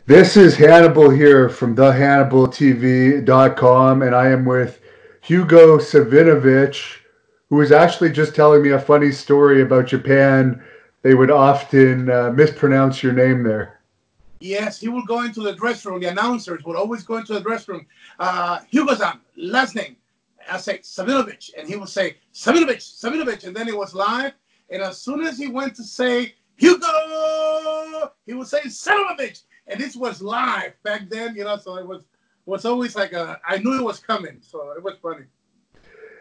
This is Hannibal here from thehannibaltv.com, and I am with Hugo Savinovich, who is actually just telling me a funny story about Japan. They would often mispronounce your name there. Yes, he would go into the dressing room. The announcers would always go into the dressing room. Hugo-san, last name. I say Savinovich, and he would say Savinovich, Savinovich, and then it was live. And as soon as he went to say Hugo, he would say Savinovich, and this was live back then, So it was always like I knew it was coming, so it was funny.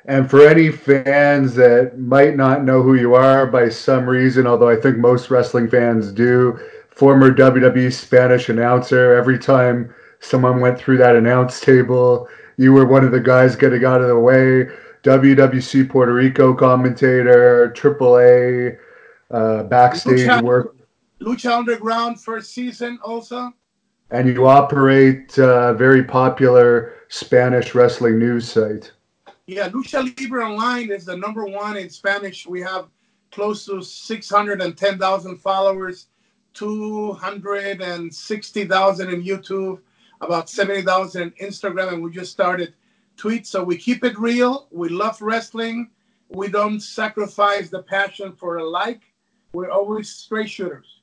And for any fans that might not know who you are by some reason, although I think most wrestling fans do, former WWE Spanish announcer. Every time someone went through that announce table, you were one of the guys getting out of the way. WWC Puerto Rico commentator, AAA, backstage Lucha, work. Lucha Underground first season also. And you operate a very popular Spanish wrestling news site. Yeah, Lucha Libre Online is the number one in Spanish. We have close to 610,000 followers, 260,000 in YouTube, about 70,000 in Instagram, and we just started tweets. So we keep it real. We love wrestling. We don't sacrifice the passion for a like. We're always straight shooters.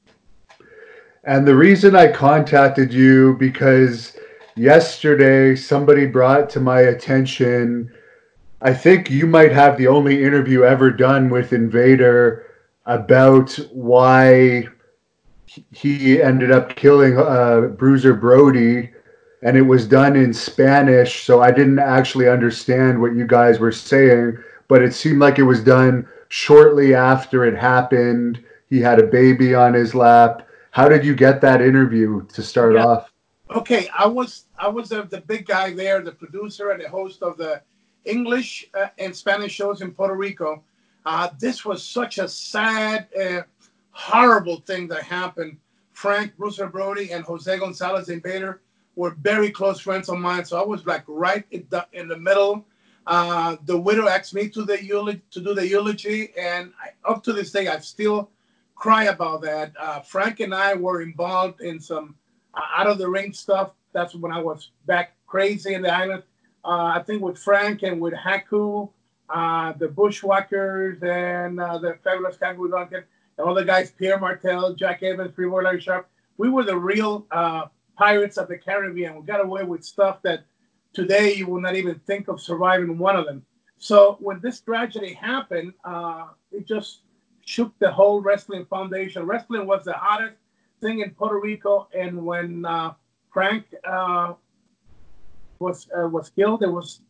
And the reason I contacted you because yesterday somebody brought to my attention, I think you might have the only interview ever done with Invader about why he ended up killing Bruiser Brody, and it was done in Spanish, so I didn't actually understand what you guys were saying, but it seemed like it was done shortly after it happened. He had a baby on his lap. How did you get that interview to start Yeah. off? Okay, I was the big guy there, the producer and the host of the English and Spanish shows in Puerto Rico. This was such a sad, horrible thing that happened. Frank Bruiser Brody and Jose Gonzalez Invader were very close friends of mine, so I was like right in the middle. The widow asked me to do the eulogy, and up to this day, I still cry about that. Frank and I were involved in some out of the ring stuff. That's when I was back crazy in the island. I think with Frank and with Haku, the Bushwhackers, and the Fabulous Kangaroo Duncan, and all the guys, Pierre Martel, Jack Evans, Primo Larry Sharp. We were the real pirates of the Caribbean. We got away with stuff that today you will not even think of surviving one of them. So when this tragedy happened, it just shook the whole wrestling foundation. Wrestling was the hottest thing in Puerto Rico, and when Frank was killed, it was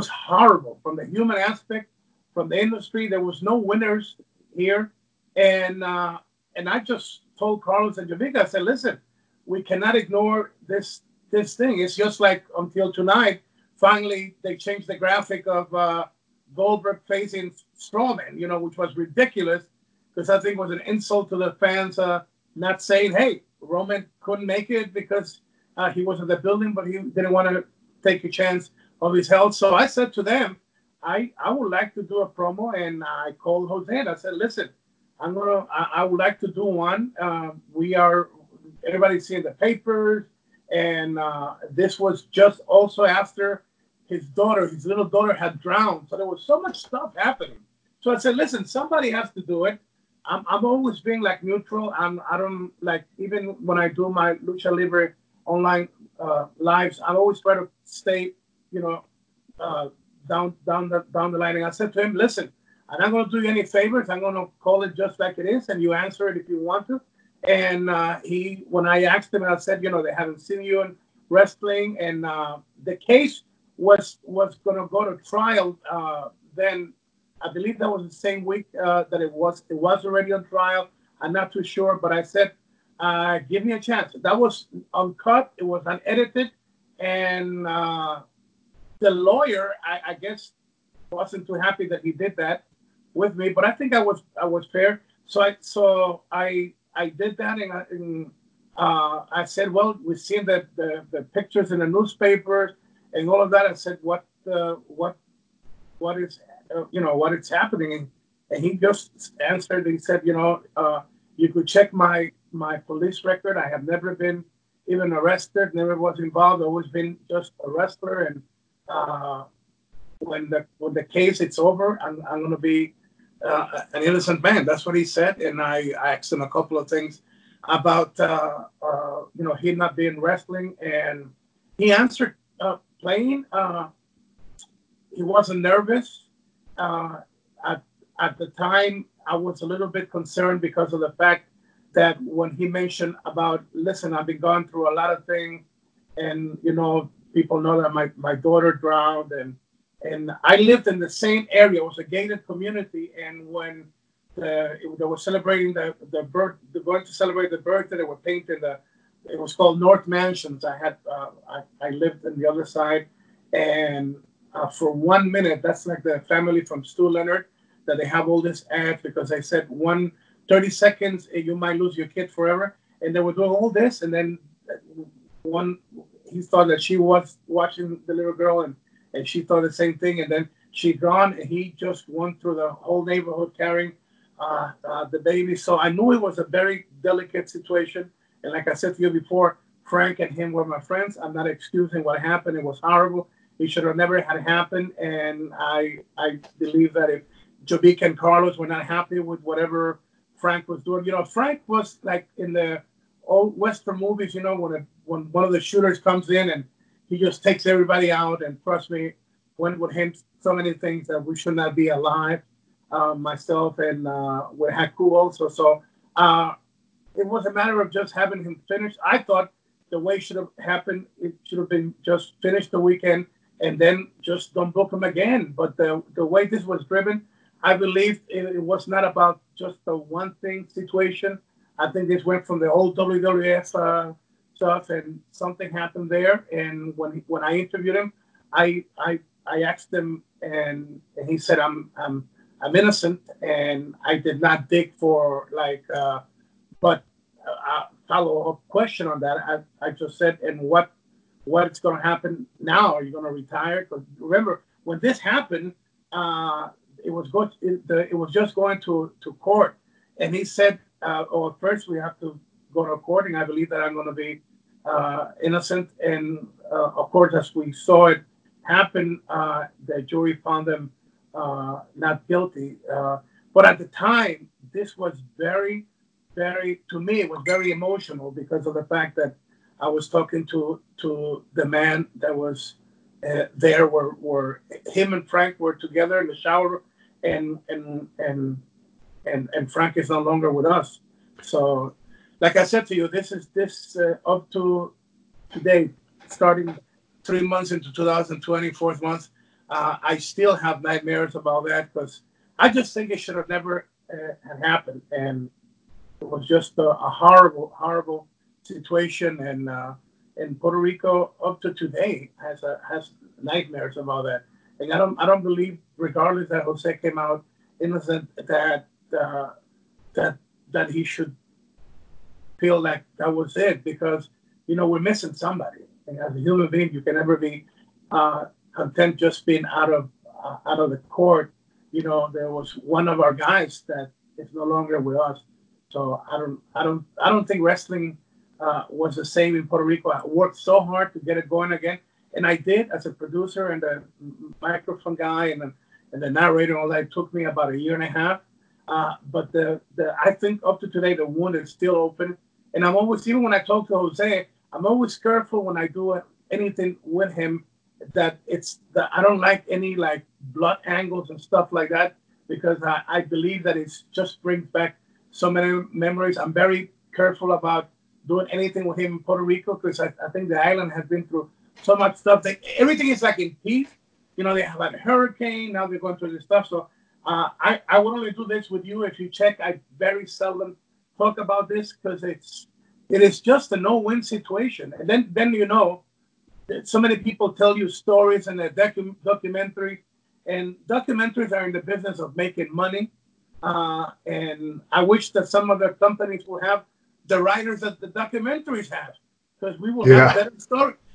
horrible from the human aspect, from the industry. There was no winners here, and I just told Carlos and Javica, I said, listen, we cannot ignore this thing. It's just like until tonight, finally they changed the graphic of Goldberg facing Strowman, which was ridiculous because I think it was an insult to the fans, not saying, hey, Roman couldn't make it because he was in the building, but he didn't want to take a chance of his health. So I said to them, I would like to do a promo, and I called Jose and I said, listen, I would like to do one. Everybody's seeing the papers, and this was just also after his little daughter had drowned. So there was so much stuff happening. So I said, listen, somebody has to do it. I'm always being like neutral. I don't like, even when I do my Lucha Libre online lives, I always try to stay, down the line. And I said to him, listen, I'm not going to do you any favors. I'm going to call it just like it is, and you answer it if you want to. And when I asked him, I said, they haven't seen you in wrestling, and the case was going to go to trial. Then I believe that was the same week that it was already on trial. I'm not too sure, but I said, give me a chance. That was uncut. It was unedited, and the lawyer, I guess, wasn't too happy that he did that with me. But I think I was fair. So I did that, and I said, well, we've seen the pictures in the newspapers and all of that. I said, what is what is happening? And he just answered. He said, you could check my police record. I have never been even arrested, never was involved, always been just a wrestler. And when the case is over, I'm going to be an innocent man. That's what he said. And I asked him a couple of things about he not being wrestling, and he answered plain. He wasn't nervous. At the time, I was a little bit concerned because of the fact that when he mentioned about, listen, I've been going through a lot of things, and people know that my daughter drowned, and I lived in the same area. It was a gated community, and when they were celebrating the birth, they're going to celebrate the birthday, they were painting it was called North Mansions. I lived on the other side, and for 1 minute, that's like the family from Stu Leonard, that they have all this ads because they said 30 seconds, you might lose your kid forever. And they were doing all this. And then he thought that she was watching the little girl, and she thought the same thing. And then she gone, and he just went through the whole neighborhood carrying the baby. So I knew it was a very delicate situation. And like I said to you before, Frank and him were my friends. I'm not excusing what happened. It was horrible. It should have never had happened. And I believe that if Jovica and Carlos were not happy with whatever Frank was doing, Frank was like in the old Western movies, when one of the shooters comes in and he just takes everybody out. And trust me, went with him so many things that we should not be alive. Myself and with Haku also. So it was a matter of just having him finish. I thought the way it should have happened, it should have been just finish the weekend and then just don't book him again. But the way this was driven, I believe it was not about just the one thing situation. I think this went from the old WWF stuff, and something happened there. And when I interviewed him, I asked him, and he said, I'm innocent, and I did not dig for but a follow-up question on that. I just said, and what's going to happen now? Are you going to retire? Because remember, when this happened, it was just going to court, and he said, first we have to go to court, and I believe that I'm going to be innocent. And of course, as we saw it happen, the jury found them not guilty. But at the time, this was very, very, to me, it was very emotional because of the fact that I was talking to the man that was there, where him and Frank were together in the shower, and Frank is no longer with us. So, like I said to you, this up to today, starting 3 months into 2020, fourth month, I still have nightmares about that because I just think it should have never had happened, and it was just a horrible, horrible situation. And in Puerto Rico, up to today, has nightmares about that. And I don't believe, regardless that Jose came out innocent, that he should feel like that was it, because we're missing somebody. And as a human being, you can never be content just being out of the court. There was one of our guys that is no longer with us. So I don't think wrestling was the same in Puerto Rico. I worked so hard to get it going again, and I did as a producer and a microphone guy and the narrator and all that. It took me about a year and a half. But I think up to today the wound is still open, and I'm always, even when I talk to Jose, I'm always careful when I do anything with him that I don't like any blood angles and stuff like that, because I believe that it just brings back so many memories. I'm very careful about doing anything with him in Puerto Rico because I think the island has been through so much stuff. Everything is in peace. They have had a hurricane. Now they're going through this stuff. So I would only do this with you. If you check, I very seldom talk about this because it is just a no-win situation. And then so many people tell you stories in a documentary, and documentaries are in the business of making money. And I wish that some of the companies will have the writers that the documentaries have, because we will have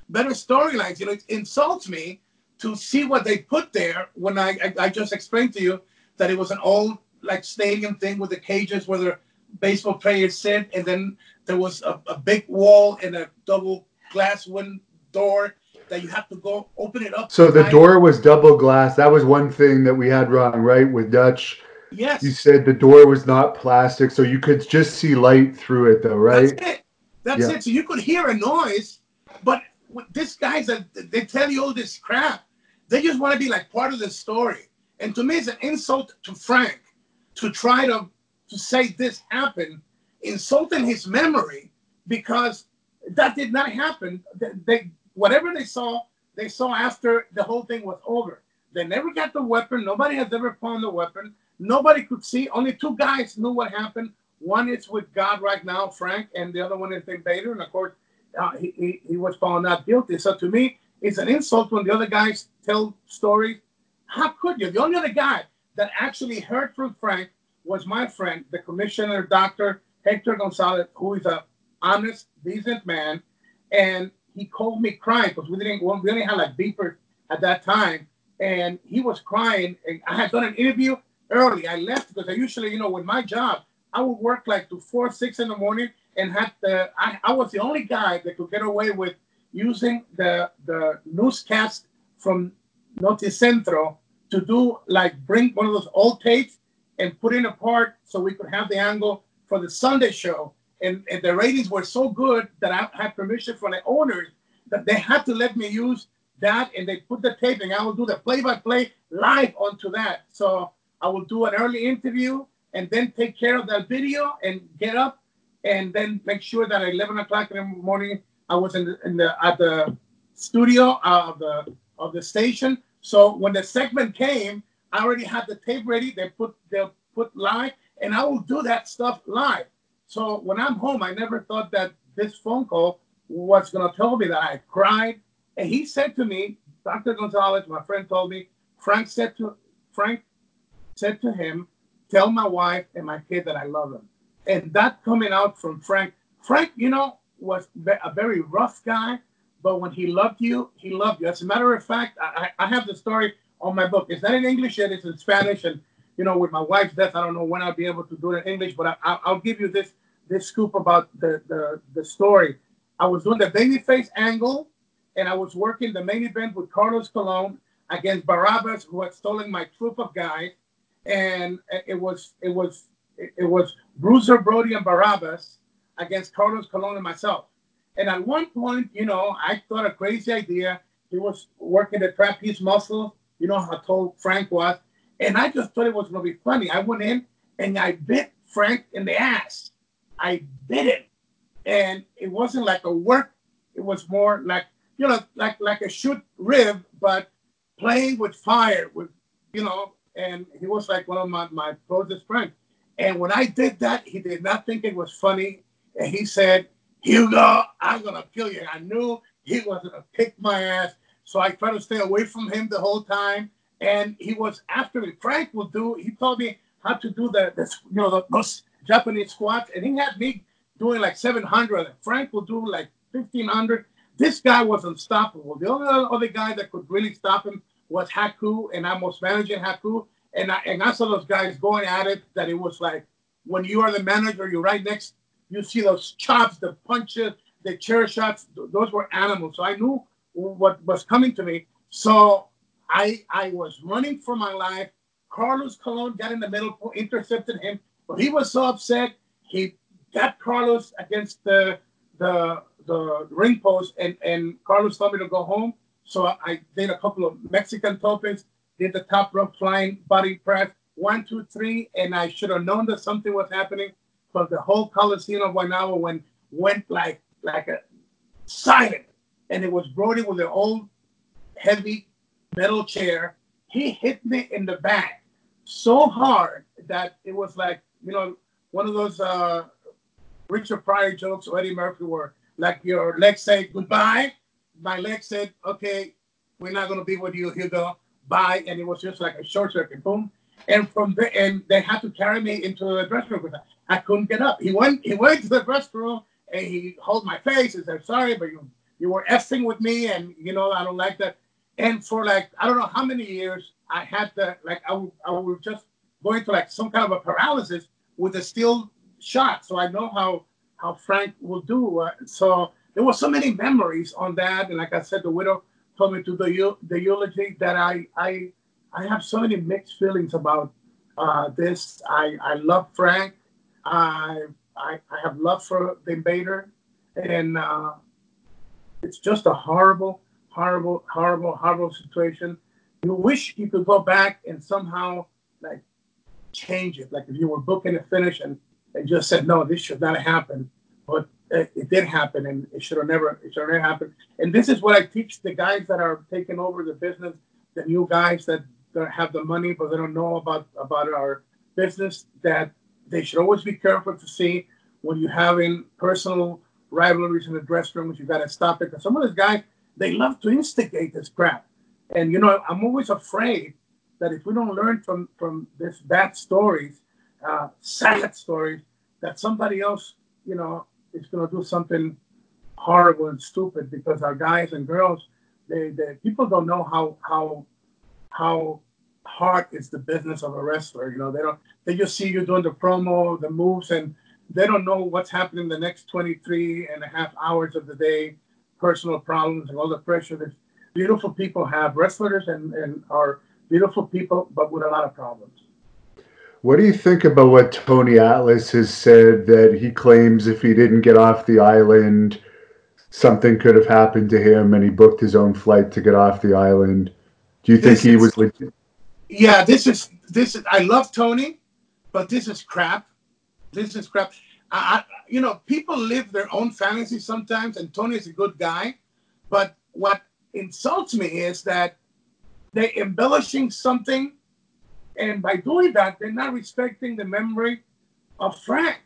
better storylines. It insults me to see what they put there when I just explained to you that it was an old stadium thing with the cages where baseball players sit, and then there was a big wall and a double glass window door that you have to go open it up So the tight. door was double glass. That was one thing that we had wrong, right? With Dutch, you Yes, said the door was not plastic, so you could just see light through it, though, that's right? it. That's Yeah. it. So you could hear a noise, but with these guys that they tell you all this crap, they just want to be like part of the story. And to me, it's an insult to Frank to try to say this happened, insulting his memory because that did not happen. They whatever they saw after the whole thing was over. They never got the weapon. Nobody has ever found the weapon. Nobody could see. Only two guys knew what happened. One is with God right now, Frank, and the other one is Invader. And of course, he was found not guilty. So to me, it's an insult when the other guys tell stories. How could you? The only other guy that actually heard from Frank was my friend, the commissioner, Dr. Hector Gonzalez, who is a honest, decent man. And he called me crying because we only had like beepers at that time. And he was crying. And I had done an interview early. I left because I usually, with my job, I would work like to 4, 6 in the morning and I was the only guy that could get away with using the newscast from Noticentro to do like bring one of those old tapes and put in a part so we could have the angle for the Sunday show. And the ratings were so good that I had permission from the owners that they had to let me use that, and they put the tape and I will do the play-by-play live onto that. So I will do an early interview and then take care of that video and get up and then make sure that at 11 o'clock in the morning I was at the studio of the station. So when the segment came, I already had the tape ready. They'll put live, and I will do that stuff live. So when I'm home, I never thought that this phone call was going to tell me that I cried. And he said to me, Dr. Gonzalez, my friend told me, Frank said to him, tell my wife and my kid that I love them. And that coming out from Frank, was a very rough guy, but when he loved you, he loved you. As a matter of fact, I have the story on my book. It's not in English yet, it's in Spanish. And, with my wife's death, I don't know when I'll be able to do it in English, but I'll give you this scoop about the story. I was doing the babyface angle, and I was working the main event with Carlos Colon against Barabbas, who had stolen my troop of guys. And it was Bruiser Brody and Barabbas against Carlos Colon and myself. And at one point, I thought a crazy idea. He was working the trapeze muscle, how tall Frank was. And I just thought it was going to be funny. I went in and I bit Frank in the ass. I bit him. And it wasn't like a work. It was more like, like a shoot rib, but playing with fire, and he was like one of my closest friends. And when I did that, he did not think it was funny. And he said, Hugo, I'm going to kill you. I knew he was going to kick my ass. So I tried to stay away from him the whole time. And he was after me. Frank he told me how to do those Japanese squats. And he had me doing like 700. Frank will do like 1,500. This guy was unstoppable. The only other guy that could really stop him was Haku, and I was managing Haku. And I saw those guys going at it, that it was like when you are the manager, you're right next, you see those chops, the punches, the chair shots, those were animals. So I knew what was coming to me. So I was running for my life. Carlos Colon got in the middle, intercepted him. But he was so upset, he got Carlos against the ring post, and Carlos told me to go home. So I did a couple of Mexican topes, did the top rope flying body press, 1, 2, 3, and I should have known that something was happening. But the whole Coliseum of Guaynabo went like a silent, and it was Brody with the old heavy metal chair. He hit me in the back so hard that it was like, one of those Richard Pryor jokes or Eddie Murphy where like your legs say goodbye. My leg said, okay, we're not going to be with you, Hugo. Bye. And it was just like a short circuit, boom. And from there, and they had to carry me into the dressing room. I couldn't get up. He went to the dressing room and he held my face and said, sorry, but you were effing with me. And, I don't like that. And for like, I don't know how many years I had I was just going to like some kind of a paralysis with a steel shot, so I know how Frank will do. So there were so many memories on that, and like I said, the widow told me to do the eulogy that I have so many mixed feelings about this. I love Frank. I have love for the invader, and it's just a horrible, horrible, horrible, horrible situation. You wish you could go back and somehow like change it. Like if you were booking a finish and just said, no, this should not happen. But it did happen, and it should have never happened. And this is what I teach the guys that are taking over the business, the new guys that have the money but they don't know about our business, that they should always be careful to see when you're having personal rivalries in the dressing rooms. You got to stop it, because some of these guys, they love to instigate this crap. And I'm always afraid that if we don't learn from this bad stories, sad stories, that somebody else, is going to do something horrible and stupid, because our guys and girls, they people don't know how hard is the business of a wrestler. They just see you doing the promo, the moves, and they don't know what's happening the next 23 and a half hours of the day, personal problems and all the pressure that beautiful people have. Wrestlers and are beautiful people, but with a lot of problems. What do you think about what Tony Atlas has said, that he claims if he didn't get off the island, something could have happened to him, and he booked his own flight to get off the island? Do you think he was legit? Yeah, this is. I love Tony, but this is crap. This is crap. People live their own fantasies sometimes, and Tony is a good guy. But what insults me is that they're embellishing something, and by doing that, they're not respecting the memory of Frank.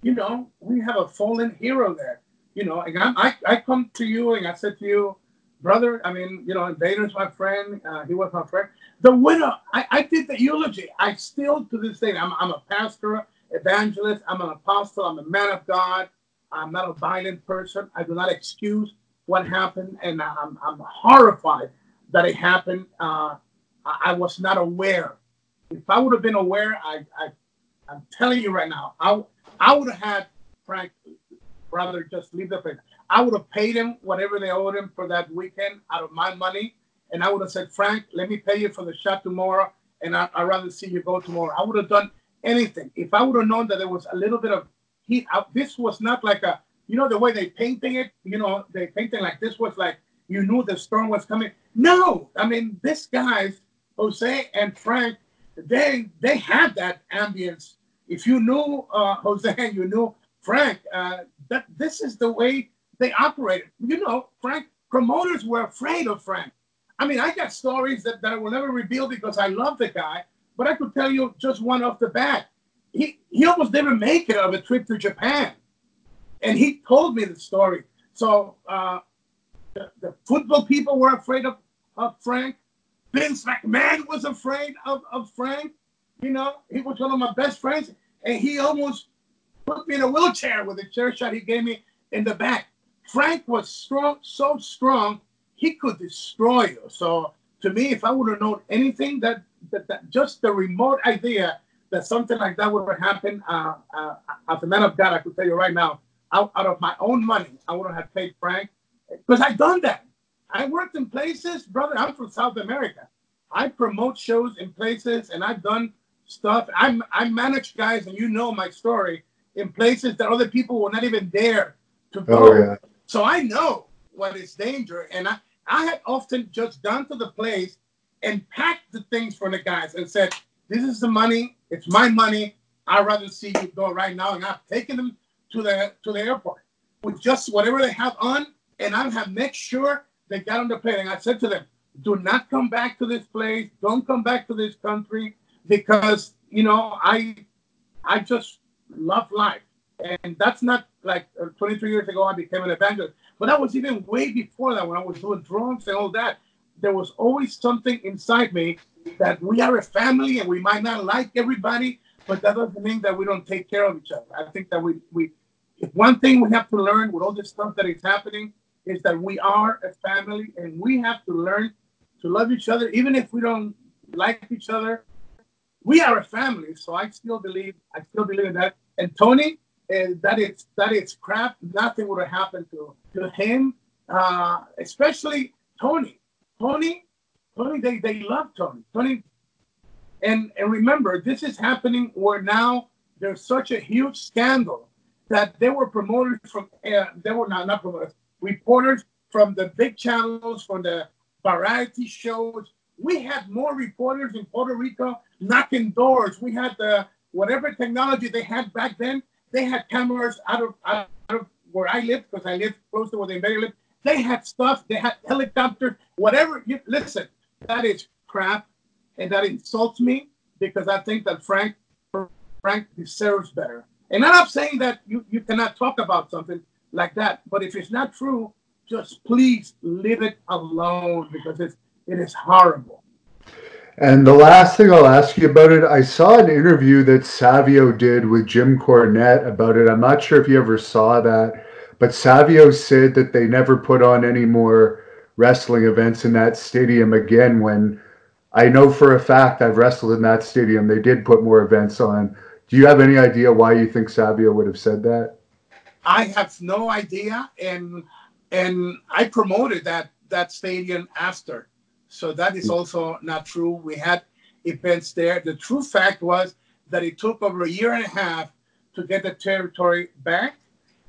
We have a fallen hero there. And I come to you and I said to you, brother, Invader's my friend. He was my friend. The widow, I did the eulogy. I still, to this day, I'm a pastor, evangelist. I'm an apostle. I'm a man of God. I'm not a violent person. I do not excuse what happened, and I'm horrified that it happened. I was not aware. If I would have been aware, I'm telling you right now, I would have had Frank rather just leave the place. I would have paid him whatever they owed him for that weekend out of my money, and I would have said, Frank, let me pay you for the shot tomorrow, and I'd rather see you go tomorrow. I would have done anything. If I would have known that there was a little bit of heat, this was not like the way they painting it, they painting like this was like, you knew the storm was coming. No, this guys, Jose and Frank, they had that ambience. If you knew Jose and you knew Frank, that this is the way they operated. Frank, promoters were afraid of Frank. I got stories that I will never reveal because I love the guy, but I could tell you just one off the bat. He almost didn't make it of a trip to Japan. And he told me the story. So the football people were afraid of Frank. Vince McMahon was afraid of Frank. He was one of my best friends, and he almost put me in a wheelchair with a chair shot he gave me in the back. Frank was strong, so strong, he could destroy you. So to me, if I would have known anything, that just the remote idea that something like that would have happened, as a man of God, I could tell you right now, out of my own money, I would have paid Frank, because I've done that. I worked in places, brother. I'm from South America. I promote shows in places, and I've done stuff. I manage guys, and my story, in places that other people will not even dare to go. Oh, yeah. So I know what is danger, and I had often just gone to the place and packed the things for the guys and said, "This is the money. It's my money. I'd rather see you go right now." And I've taken them to the airport with just whatever they have on, and I have made sure they got on the plane. And I said to them, "Do not come back to this place. Don't come back to this country, because I just love life." And that's not like 23 years ago I became an evangelist, but that was even way before that, when I was doing drugs and all that. There was always something inside me that we are a family, and we might not like everybody, but that doesn't mean that we don't take care of each other. I think that if one thing we have to learn with all this stuff that is happening is that we are a family, and we have to learn to love each other, even if we don't like each other. we are a family, so I still believe in that. And Tony, that is crap. Nothing would have happened to him, especially Tony. Tony, they love Tony. Tony, and remember, this is happening where now there's such a huge scandal that they were promoters from, they were not promoters, reporters from the big channels, from the variety shows. We had more reporters in Puerto Rico knocking doors. We had whatever technology they had back then. They had cameras out of where I lived, because I lived close to where the invader lived. They had stuff. They had helicopters. Whatever. Listen, that is crap, and that insults me, because I think that Frank deserves better. And I'm not saying that you cannot talk about something like that, but if it's not true, just please leave it alone, because it is horrible. And the last thing I'll ask you about it, I saw an interview that Savio did with Jim Cornette about it. I'm not sure if you ever saw that, but Savio said that they never put on any more wrestling events in that stadium again, when I know for a fact I've wrestled in that stadium. They did put more events on. Do you have any idea why you think Savio would have said that? I have no idea, and I promoted that stadium after. So that is also not true. We had events there. The true fact was that it took over a year and a half to get the territory back,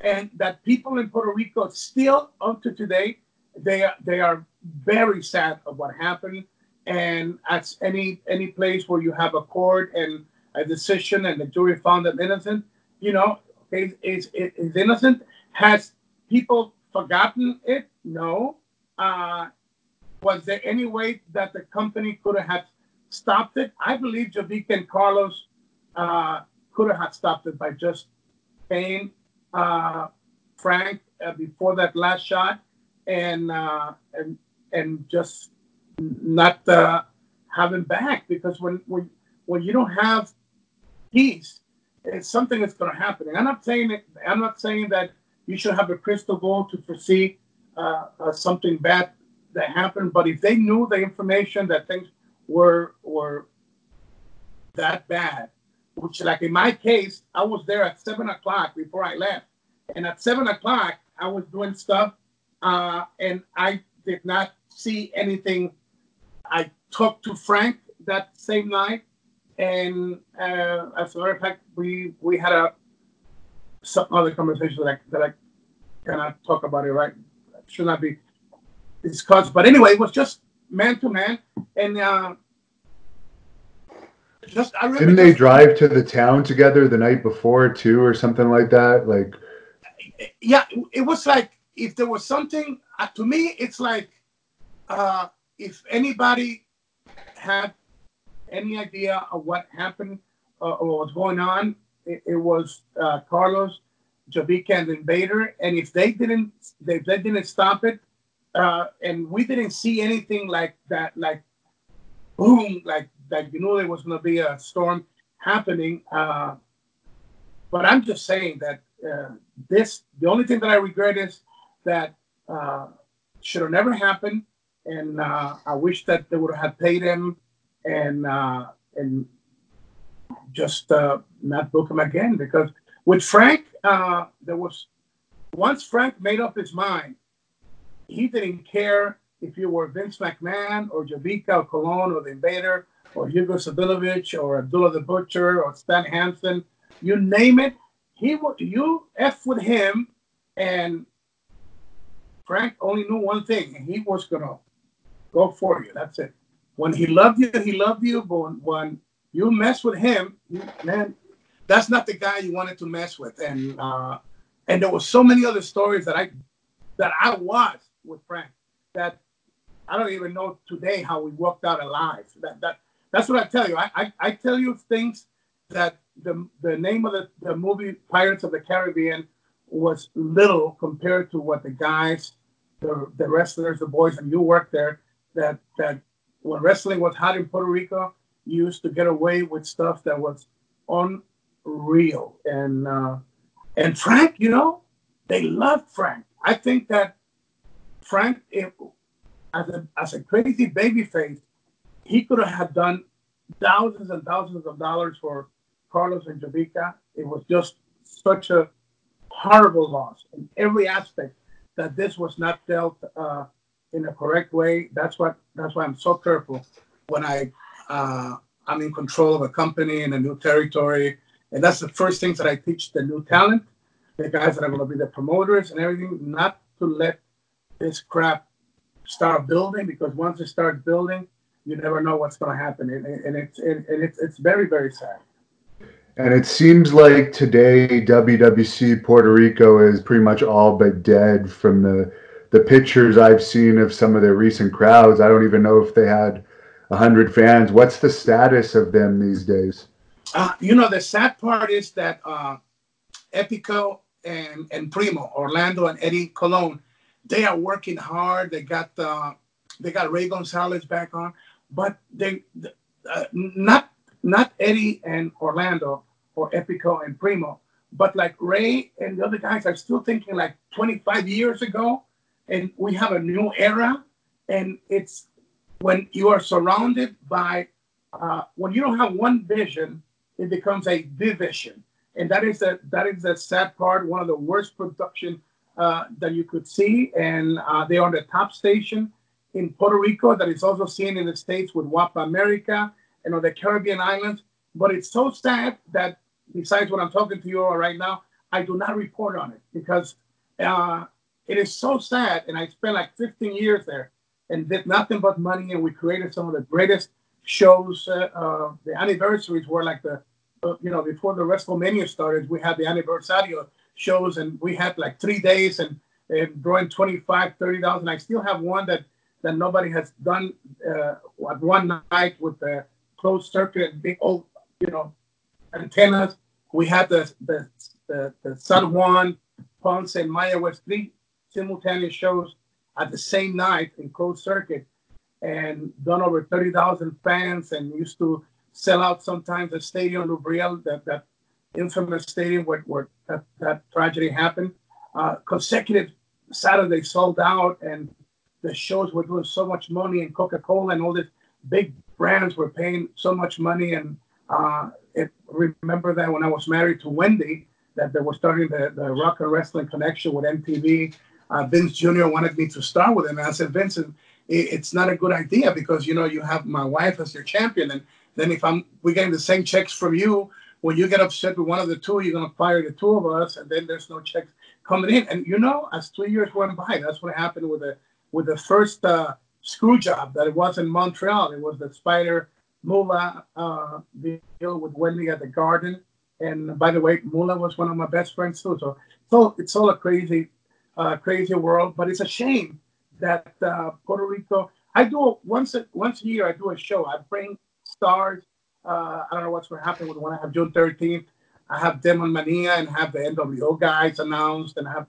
and that people in Puerto Rico still, up to today, they are very sad of what happened. And at any place where you have a court and a decision and the jury found them innocent, is innocent. Has people forgotten it? No. Was there any way that the company could have stopped it? I believe Javica and Carlos could have stopped it by just paying Frank before that last shot, and just not have him back, because when you don't have peace, it's something that's going to happen. And I'm not saying that you should have a crystal ball to foresee something bad that happened. But if they knew the information that things were that bad, which, like in my case, I was there at 7:00 before I left, and at 7:00 I was doing stuff, and I did not see anything. I talked to Frank that same night, and as a matter of fact, we had some other conversation that I cannot talk about it, right? Should not be discussed. But anyway, it was just man to man, and didn't they drive to the town together the night before too, or something like that? Like, yeah, it was like, if there was something, to me, it's like, if anybody had any idea of what happened or what was going on, it was Carlos, Javica, and the Invader. And if they didn't stop it, and we didn't see anything like that, like boom, like there was going to be a storm happening. But I'm just saying that the only thing that I regret is that should have never happened. And I wish that they would have paid him and just not book him again. Because with Frank, once Frank made up his mind, he didn't care if you were Vince McMahon or Javica or Colon or the Invader or Hugo Sabinovich or Abdullah the Butcher or Stan Hansen, you name it, you F with him. And Frank only knew one thing, and he was going to go for you. That's it. When he loved you, he loved you. But when you mess with him, man, that's not the guy you wanted to mess with. And there were so many other stories that I was with Frank that I don't even know today how we walked out alive. That's what I tell you. I tell you things that the name of the movie Pirates of the Caribbean was little compared to what the guys, the wrestlers, the boys, and you worked there, that when wrestling was hot in Puerto Rico, you used to get away with stuff that was unreal. And Frank, they loved Frank. I think that Frank, as a crazy babyface, he could have done thousands and thousands of dollars for Carlos and Jovica. It was just such a horrible loss in every aspect that this was not dealt in a correct way. That's why I'm so careful when I'm in control of a company in a new territory, and that's the first things that I teach the new talent, the guys that are going to be the promoters and everything, not to let this crap start building, because once it starts building, you never know what's going to happen, and it's very, very sad. And it seems like today WWC Puerto Rico is pretty much all but dead from the pictures I've seen of some of their recent crowds. I don't even know if they had 100 fans. What's the status of them these days? The sad part is that Epico and Primo, Orlando and Eddie Colon, they are working hard. They got Ray Gonzalez back on, but they not Eddie and Orlando or Epico and Primo, but like Ray and the other guys are still thinking like 25 years ago, and we have a new era. And it's when you are surrounded by when you don't have one vision, it becomes a division, and that is the sad part. One of the worst production that you could see, and they are on the top station in Puerto Rico that is also seen in the States with WAPA America and on the Caribbean islands. But it's so sad that besides what I'm talking to you right now, I do not report on it, because it is so sad. And I spent like 15 years there and did nothing but money. And we created some of the greatest shows. The anniversaries were like before the WrestleMania started, we had the anniversario shows, and we had like 3 days and drawing 25, 30,000. I still have one that nobody has done at one night with the closed circuit and big old, antennas. We had the San Juan, Ponce, and Maya West, 3 simultaneous shows at the same night in closed circuit, and done over 30,000 fans, and used to sell out sometimes the Stadium Lubriel, that infamous stadium where that tragedy happened. Consecutive Saturdays sold out, and the shows were doing so much money, and Coca-Cola and all these big brands were paying so much money. And remember that when I was married to Wendy, that they were starting the Rock and Wrestling Connection with MTV. Vince Jr. wanted me to start with him. And I said, Vince, it's not a good idea, because, you have my wife as your champion. And then if we're getting the same checks from you, when you get upset with one of the two, you're going to fire the two of us, and then there's no checks coming in. And, as 3 years went by, that's what happened with the first screw job that it was in Montreal. It was the Spider Moolah deal with Wendy at the Garden. And by the way, Moolah was one of my best friends too. So it's all a crazy world. But it's a shame that Puerto Rico. I do once a year. I do a show. I bring stars. I don't know what's going to happen with when I have June 13th. I have Demon Mania and have the NWO guys announced, and have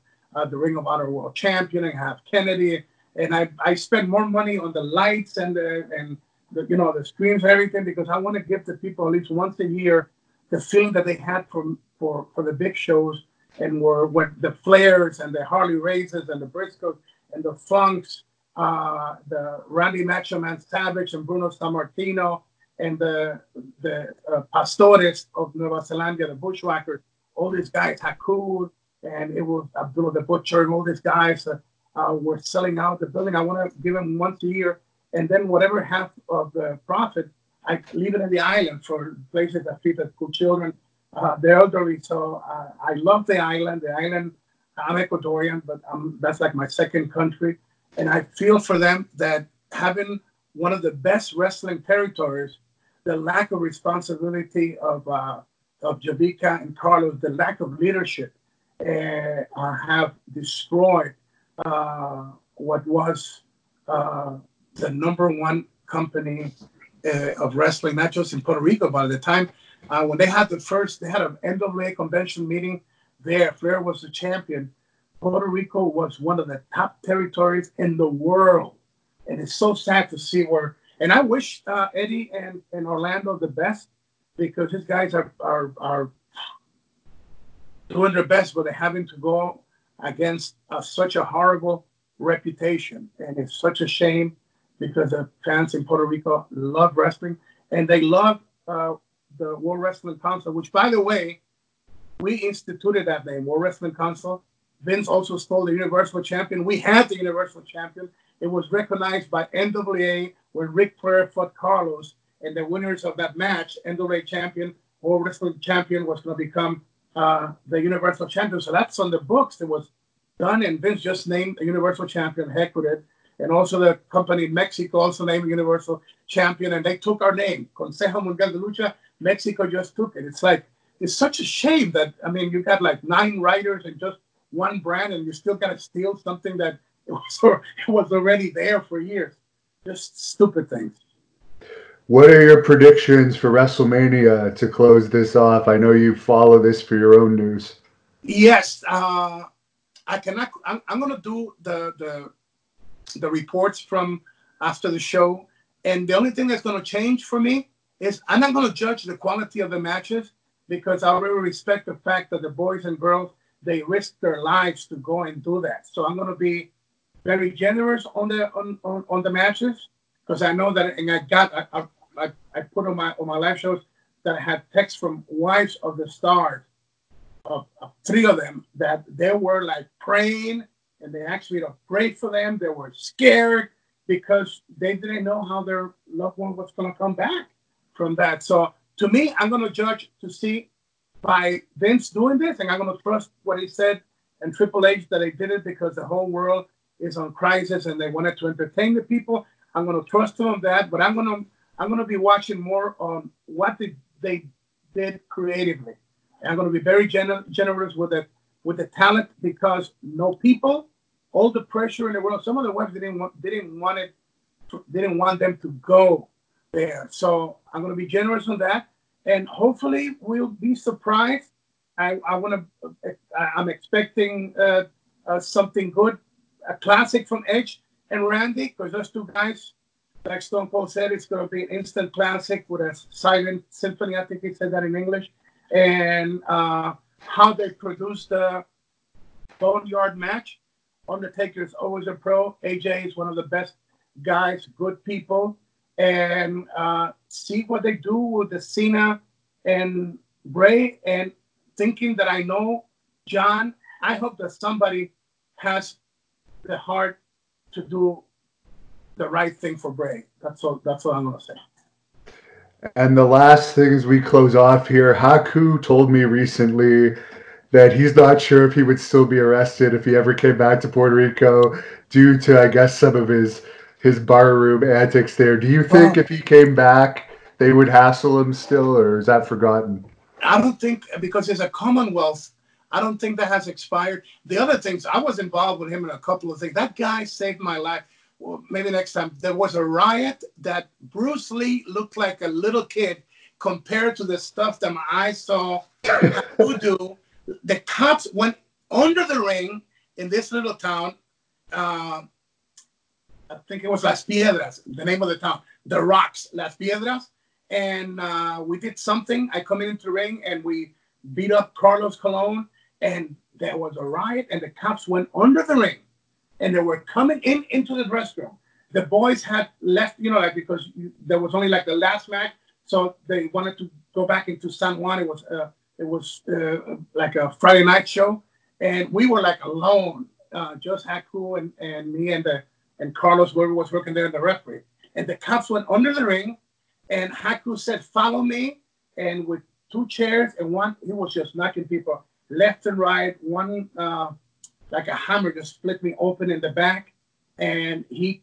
the Ring of Honor World Champion, and have Kennedy. And I spend more money on the lights and the screens and everything, because I want to give the people at least once a year the feeling that they had for the big shows, and when the Flairs and the Harley Races and the Briscoes and the Funks, the Randy Macho Man Savage and Bruno Sammartino, and the Pastores of Nueva Zelanda, the Bushwhackers, all these guys, Hakud, and it was Abdullah the Butcher, and all these guys were selling out the building. I want to give them once a year, and then whatever half of the profit, I leave it in the island for places that feed the school children, the elderly. So I love the island. The island, I'm Ecuadorian, but that's like my second country. And I feel for them that having one of the best wrestling territories, the lack of responsibility of Jovica and Carlos, the lack of leadership, have destroyed what was the number one company of wrestling, not just in Puerto Rico, but at the time when they had an NWA convention meeting there. Flair was the champion. Puerto Rico was one of the top territories in the world, and it's so sad to see where. And I wish Eddie and Orlando the best, because these guys are doing their best, but they're having to go against such a horrible reputation, and it's such a shame, because the fans in Puerto Rico love wrestling. and they love the World Wrestling Council, which, by the way, we instituted that name, World Wrestling Council. Vince also stole the Universal Champion. We had the Universal Champion. It was recognized by NWA when Ric Flair fought Carlos, and the winners of that match, NWA Champion, World Wrestling Champion, was going to become the Universal Champion. So that's on the books. It was done, and Vince just named the Universal Champion, heck with it. And also the company in Mexico also named Universal Champion, and they took our name, Consejo Mundial de Lucha. Mexico just took it. It's such a shame that, I mean, you got like 9 writers and just one brand, and you still got to steal something that it was already there for years. Just stupid things. What are your predictions for WrestleMania to close this off? I know you follow this for your own news. Yes, I cannot. I'm going to do the reports from after the show, and the only thing that's going to change for me is I'm not going to judge the quality of the matches, because I really respect the fact that the boys and girls, they risk their lives to go and do that. So I'm going to be very generous on the matches, because I know that, and I put on my live shows that I had texts from wives of the stars, of 3 of them, that they were like praying, and they actually prayed for them. They were scared because they didn't know how their loved one was going to come back from that. So to me, I'm going to judge to see by Vince doing this, and I'm going to trust what he said, and Triple H, that they did it because the whole world is on crisis and they wanted to entertain the people. I'm going to trust them on that, but I'm going to be watching more on what they did creatively. And I'm going to be very generous with the talent, because no people, all the pressure in the world. Some of the wives didn't want them to go there. So I'm going to be generous on that, and hopefully we'll be surprised. I'm expecting something good, a classic from Edge and Randy, because those 2 guys, like Stone Cold said, it's going to be an instant classic with a silent symphony. I think he said that in English. And how they produced the Boneyard match. Undertaker is always a pro. AJ is one of the best guys, good people. And see what they do with the Cena and Bray. And thinking that I know John, I hope that somebody has the heart to do the right thing for Bray. That's all I'm going to say. And the last thing as we close off here, Haku told me recently that he's not sure if he would still be arrested if he ever came back to Puerto Rico due to, I guess, some of his barroom antics there. Do you think if he came back, they would hassle him still, or is that forgotten? I don't think, because it's a Commonwealth, I don't think that has expired. The other things, I was involved with him in a couple of things. That guy saved my life. Well, maybe next time. There was a riot that Bruce Lee looked like a little kid compared to the stuff that my eyes saw Haku do. The cops went under the ring in this little town. I think it was Las Piedras, the name of the town. The Rocks, Las Piedras. And we did something. I come into the ring and we beat up Carlos Colon. And there was a riot, and the cops went under the ring. And they were coming into the restroom. The boys had left, because there was only like the last match. So they wanted to go back into San Juan. It was like a Friday night show. And we were like alone, just Haku and me and Carlos, whoever was working there, in the referee. And the cops went under the ring, and Haku said, "Follow me." And with 2 chairs and one, he was just knocking people left and right. One, like a hammer, just split me open in the back, and he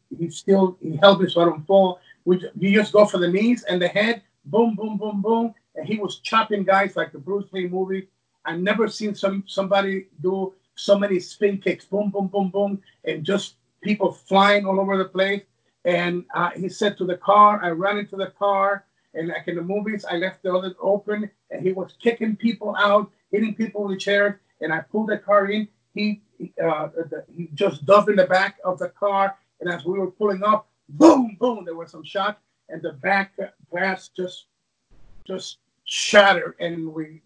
held me so I don't fall. You just go for the knees and the head, boom, boom, boom, boom, and he was chopping guys like the Bruce Lee movie. I've never seen somebody do so many spin kicks, boom, boom, boom, boom, and just people flying all over the place. And he said to the car, I ran into the car, and like in the movies, I left the other open, and he was kicking people out, hitting people with chairs, and I pulled the car in. He just dove in the back of the car, and as we were pulling up, boom, boom, there was some shots, and the back glass just shattered, and we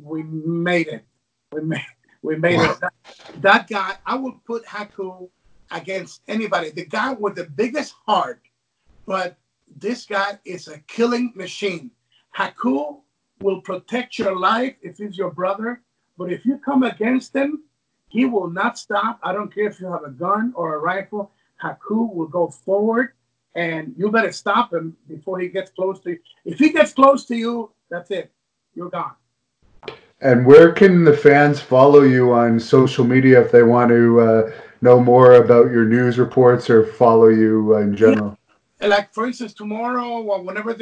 made it. We made it. That guy, I would put Haku against anybody. The guy with the biggest heart, but this guy is a killing machine. Haku will protect your life if he's your brother, but if you come against him, he will not stop. I don't care if you have a gun or a rifle. Haku will go forward, and you better stop him before he gets close to you. If he gets close to you, that's it. You're gone. And where can the fans follow you on social media if they want to know more about your news reports or follow you in general? Yeah. Like for instance, tomorrow or whenever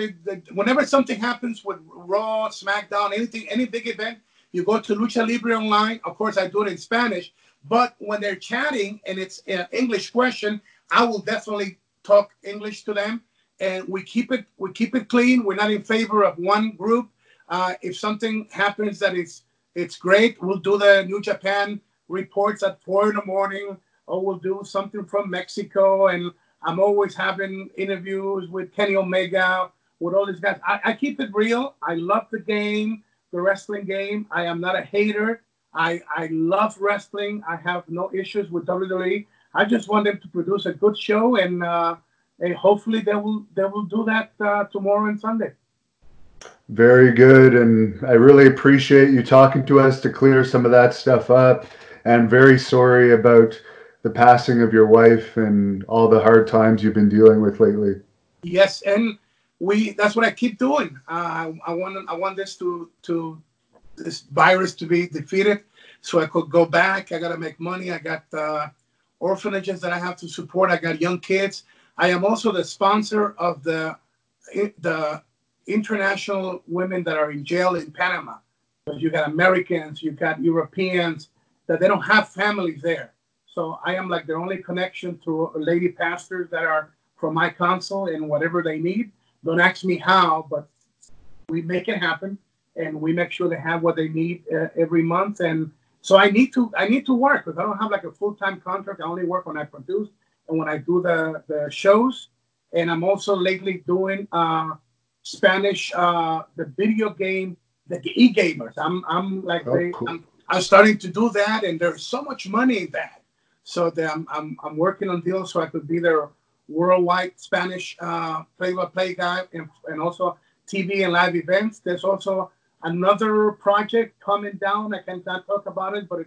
whenever something happens with Raw, SmackDown, anything, any big event, you go to Lucha Libre Online. Of course, I do it in Spanish, but when they're chatting and it's an English question, I will definitely talk English to them, and we keep it clean. We're not in favor of one group. If something happens that it's great, we'll do the New Japan reports at 4 in the morning, or we'll do something from Mexico. And I'm always having interviews with Kenny Omega, with all these guys. I keep it real. I love the game, the wrestling game. I am not a hater. I love wrestling. I have no issues with WWE. I just want them to produce a good show, and hopefully they will do that tomorrow and Sunday. Very good, and I really appreciate you talking to us to clear some of that stuff up. And very sorry about the passing of your wife and all the hard times you've been dealing with lately. Yes, and that's what I keep doing. I want this this virus to be defeated, so I could go back. I got to make money. I got orphanages that I have to support. I got young kids. I am also the sponsor of the international women that are in jail in Panama. Because you got Americans, you got Europeans, that they don't have families there. So I am like their only connection to lady pastors that are from my council, and whatever they need. Don't ask me how, but we make it happen, and we make sure they have what they need every month. And so I need to work, because I don't have like a full-time contract. I only work when I produce and when I do the shows. And I'm also lately doing Spanish, the video game, the e-gamers. I'm starting to do that, and there's so much money in that. So I'm working on deals so I could be their worldwide Spanish play-by-play guy, and also TV and live events. There's also another project coming down. I cannot talk about it, but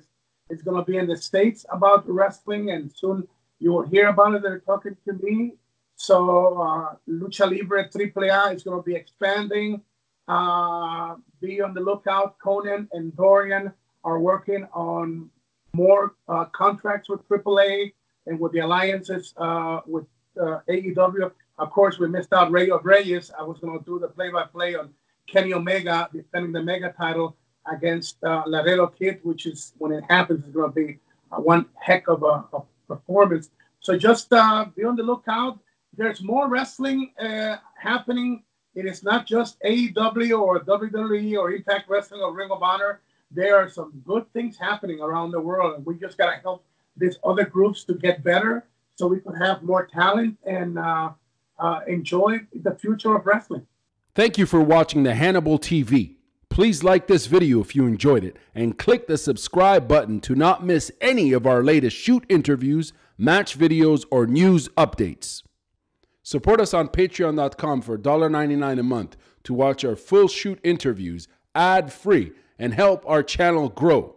it's going to be in the States about wrestling, and soon you will hear about it. They're talking to me. So Lucha Libre AAA is going to be expanding. Be on the lookout. Conan and Dorian are working on more contracts with AAA and with the alliances with AEW. Of course, we missed out Rey of Reyes. I was going to do the play-by-play on Kenny Omega defending the Mega title against Laredo Kid, which is, when it happens, is going to be one heck of a performance. So just be on the lookout. There's more wrestling happening. It is not just AEW or WWE or Impact Wrestling or Ring of Honor. There are some good things happening around the world, and we just got to help these other groups to get better so we can have more talent and enjoy the future of wrestling. Thank you for watching the Hannibal TV. Please like this video if you enjoyed it, and click the subscribe button to not miss any of our latest shoot interviews, match videos, or news updates. Support us on patreon.com for $1.99 a month to watch our full shoot interviews ad-free and help our channel grow.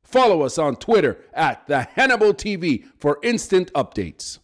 Follow us on Twitter at the Hannibal TV for instant updates.